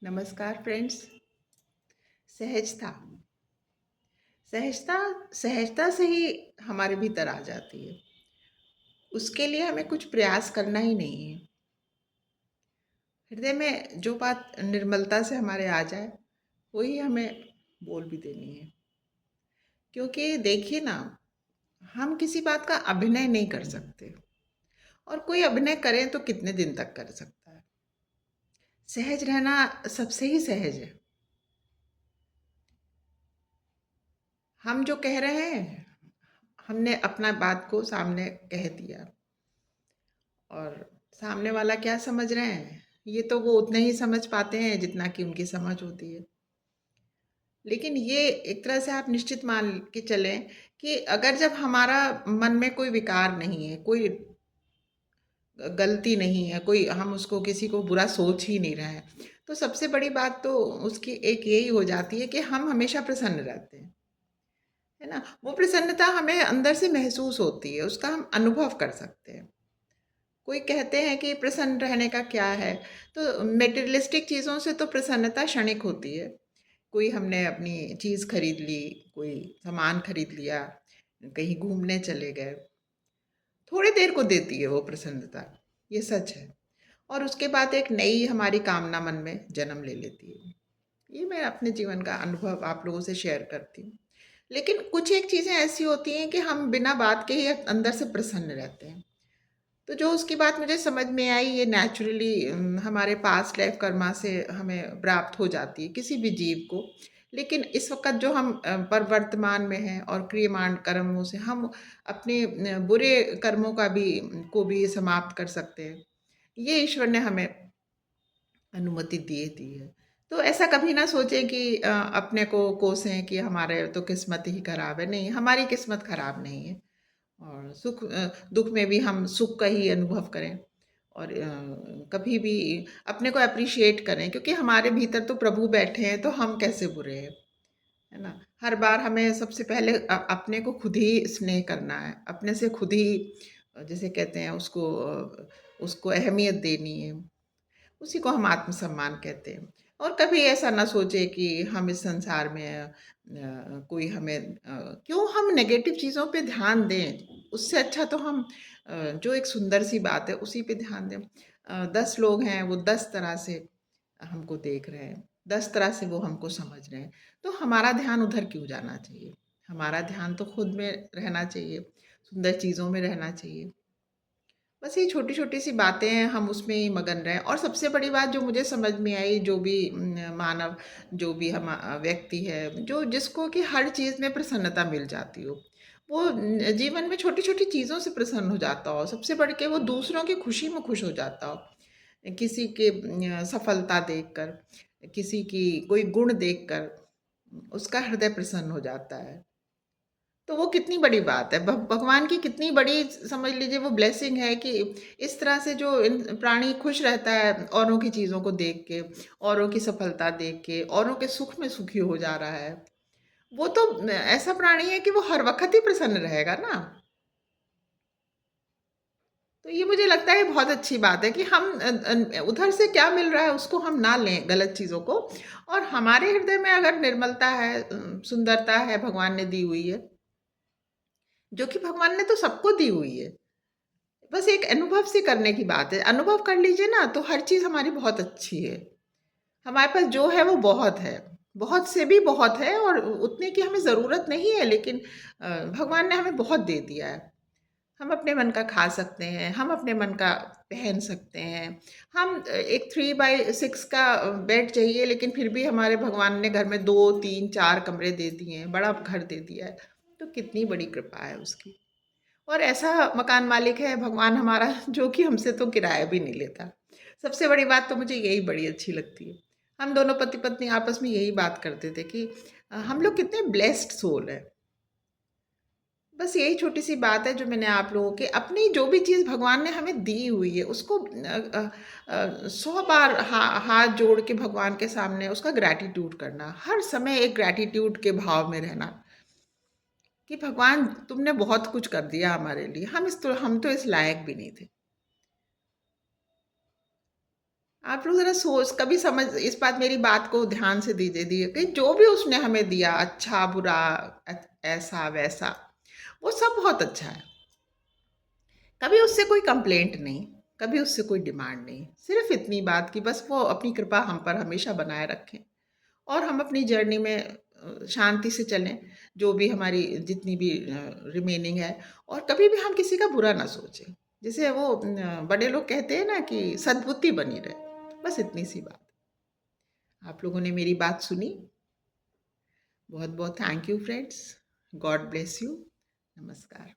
नमस्कार फ्रेंड्स। सहजता सहजता सहजता से ही हमारे भीतर आ जाती है। उसके लिए हमें कुछ प्रयास करना ही नहीं है। हृदय में जो बात निर्मलता से हमारे आ जाए वही हमें बोल भी देनी है। क्योंकि देखिए ना, हम किसी बात का अभिनय नहीं कर सकते, और कोई अभिनय करे तो कितने दिन तक कर सकता है। सहज रहना सबसे ही सहज है। हम जो कह रहे हैं, हमने अपना बात को सामने कह दिया, और सामने वाला क्या समझ रहे हैं ये तो वो उतना ही समझ पाते हैं जितना कि उनकी समझ होती है। लेकिन ये एक तरह से आप निश्चित मान के चलें कि अगर जब हमारा मन में कोई विकार नहीं है, कोई गलती नहीं है, कोई हम उसको किसी को बुरा सोच ही नहीं रहे हैं, तो सबसे बड़ी बात तो उसकी एक यही हो जाती है कि हम हमेशा प्रसन्न रहते हैं, है ना। वो प्रसन्नता हमें अंदर से महसूस होती है, उसका हम अनुभव कर सकते हैं। कोई कहते हैं कि प्रसन्न रहने का क्या है, तो मेटेरियलिस्टिक चीज़ों से तो प्रसन्नता क्षणिक होती है। कोई हमने अपनी चीज़ खरीद ली, कोई सामान खरीद लिया, कहीं घूमने चले गए, थोड़ी देर को देती है वो प्रसन्नता, ये सच है। और उसके बाद एक नई हमारी कामना मन में जन्म ले लेती है। ये मैं अपने जीवन का अनुभव आप लोगों से शेयर करती हूँ। लेकिन कुछ एक चीज़ें ऐसी होती हैं कि हम बिना बात के ही अंदर से प्रसन्न रहते हैं। तो जो उसकी बात मुझे समझ में आई, ये नेचुरली हमारे पास्ट लाइफ कर्मा से हमें प्राप्त हो जाती है किसी भी जीव को। लेकिन इस वक़्त जो हम पर वर्तमान में हैं, और क्रियमाण कर्मों से हम अपने बुरे कर्मों को भी समाप्त कर सकते हैं। ये ईश्वर ने हमें अनुमति दे दी है। तो ऐसा कभी ना सोचें कि अपने को कोसें कि हमारे तो किस्मत ही खराब है। नहीं, हमारी किस्मत खराब नहीं है। और दुःख में भी हम सुख का ही अनुभव करें, और कभी भी अपने को एप्रिशिएट करें, क्योंकि हमारे भीतर तो प्रभु बैठे हैं, तो हम कैसे बुरे हैं, है ना। हर बार हमें सबसे पहले अपने को खुद ही स्नेह करना है, अपने से खुद ही जिसे कहते हैं उसको अहमियत देनी है। उसी को हम आत्मसम्मान कहते हैं। और कभी ऐसा ना सोचे कि हम इस संसार में कोई हमें क्यों हम नेगेटिव चीज़ों पे ध्यान दें। उससे अच्छा तो हम जो एक सुंदर सी बात है उसी पे ध्यान दें। 10 लोग हैं, वो 10 तरह से हमको देख रहे हैं, 10 तरह से वो हमको समझ रहे हैं, तो हमारा ध्यान उधर क्यों जाना चाहिए। हमारा ध्यान तो खुद में रहना चाहिए, सुंदर चीज़ों में रहना चाहिए। बस ये छोटी-छोटी सी बातें हैं, हम उसमें ही मगन रहें। और सबसे बड़ी बात जो मुझे समझ में आई, जो भी मानव, जो भी व्यक्ति है, जो जिसको कि हर चीज़ में प्रसन्नता मिल जाती हो, वो जीवन में छोटी-छोटी चीज़ों से प्रसन्न हो जाता हो। सबसे बढ़ के वो दूसरों की खुशी में खुश हो जाता हो। किसी के सफलता देखकर, किसी की कोई गुण देखकर उसका हृदय प्रसन्न हो जाता है। तो वो कितनी बड़ी बात है। भगवान की कितनी बड़ी, समझ लीजिए, वो ब्लेसिंग है कि इस तरह से जो प्राणी खुश रहता है औरों की चीज़ों को देख के, औरों की सफलता देख के, औरों के सुख में सुखी हो जा रहा है। वो तो ऐसा प्राणी है कि वो हर वक़्त ही प्रसन्न रहेगा ना। तो ये मुझे लगता है बहुत अच्छी बात है कि हम उधर से क्या मिल रहा है उसको हम ना लें, गलत चीज़ों को। और हमारे हृदय में अगर निर्मलता है, सुंदरता है, भगवान ने दी हुई है, जो कि भगवान ने तो सबको दी हुई है। बस एक अनुभव से करने की बात है। अनुभव कर लीजिए ना, तो हर चीज़ हमारी बहुत अच्छी है। हमारे पास जो है वो बहुत है। बहुत से भी बहुत है, और उतने की हमें ज़रूरत नहीं है, लेकिन भगवान ने हमें बहुत दे दिया है। हम अपने मन का खा सकते हैं, हम अपने मन का पहन सकते हैं। हम एक 3 बाय 6 का बेड चाहिए, लेकिन फिर भी हमारे भगवान ने घर में 2, 3, 4 कमरे दे दिए हैं, बड़ा घर दे दिया है। तो कितनी बड़ी कृपा है उसकी। और ऐसा मकान मालिक है भगवान हमारा, जो कि हमसे तो किराया भी नहीं लेता। सबसे बड़ी बात तो मुझे यही बड़ी अच्छी लगती है। हम दोनों पति-पत्नी आपस में यही बात करते थे कि हम लोग कितने ब्लेस्ड सोल हैं। बस यही छोटी-सी बात है जो मैंने आप लोगों के अपनी जो भी चीज़ भगवान ने हमें दी हुई है उसको 100 बार हाथ जोड़ के भगवान के सामने उसका ग्रैटिट्यूड करना। हर समय एक ग्रैटिट्यूड के भाव में रहना कि भगवान तुमने बहुत कुछ कर दिया हमारे लिए। हम तो इस लायक भी नहीं थे। आप लोग ज़रा सोच कभी समझ इस बात मेरी बात को ध्यान से दीजिए कि जो भी उसने हमें दिया अच्छा, बुरा, ऐसा, वैसा, वो सब बहुत अच्छा है। कभी उससे कोई कंप्लेंट नहीं, कभी उससे कोई डिमांड नहीं। सिर्फ़ इतनी बात कि बस वो अपनी कृपा हम पर हमेशा बनाए रखें और हम अपनी जर्नी में शांति से चलें, जो भी हमारी जितनी भी रिमेनिंग है और कभी भी हम किसी का बुरा ना सोचें। जैसे वो बड़े लोग कहते हैं ना कि सद्बुद्धि बनी रहे, बस इतनी सी बात। आप लोगों ने मेरी बात सुनी, बहुत-बहुत thank you friends. God bless you. नमस्कार।